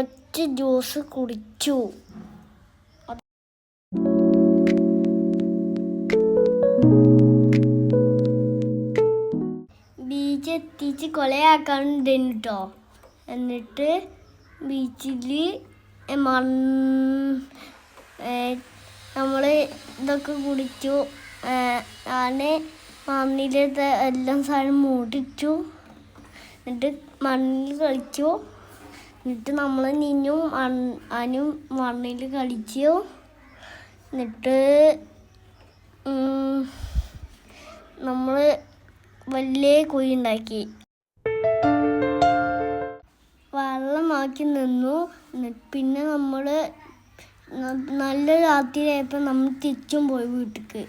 കുറച്ച് ജ്യൂസ് കുടിച്ചു. ബീച്ച് എത്തിച്ച് കൊലയാക്കാനുണ്ടായിരുന്നു കേട്ടോ. എന്നിട്ട് ബീച്ചിൽ നമ്മൾ ഇതൊക്കെ കുടിച്ചു. ഞാൻ മണ്ണിലത്തെ എല്ലാം സാധനം മൂടിച്ചു. എന്നിട്ട് മണ്ണിൽ കളിച്ചു. എന്നിട്ട് നമ്മൾ നിന്നും മണ്ണിൽ കളിച്ചു. എന്നിട്ട് നമ്മൾ വലിയ കുഴി ഉണ്ടാക്കി വെള്ളമാക്കി നിന്നു. പിന്നെ നമ്മൾ നല്ല രാത്രിയായപ്പോൾ നമ്മൾ തിരിച്ചും പോയി വീട്ടിലേക്ക്.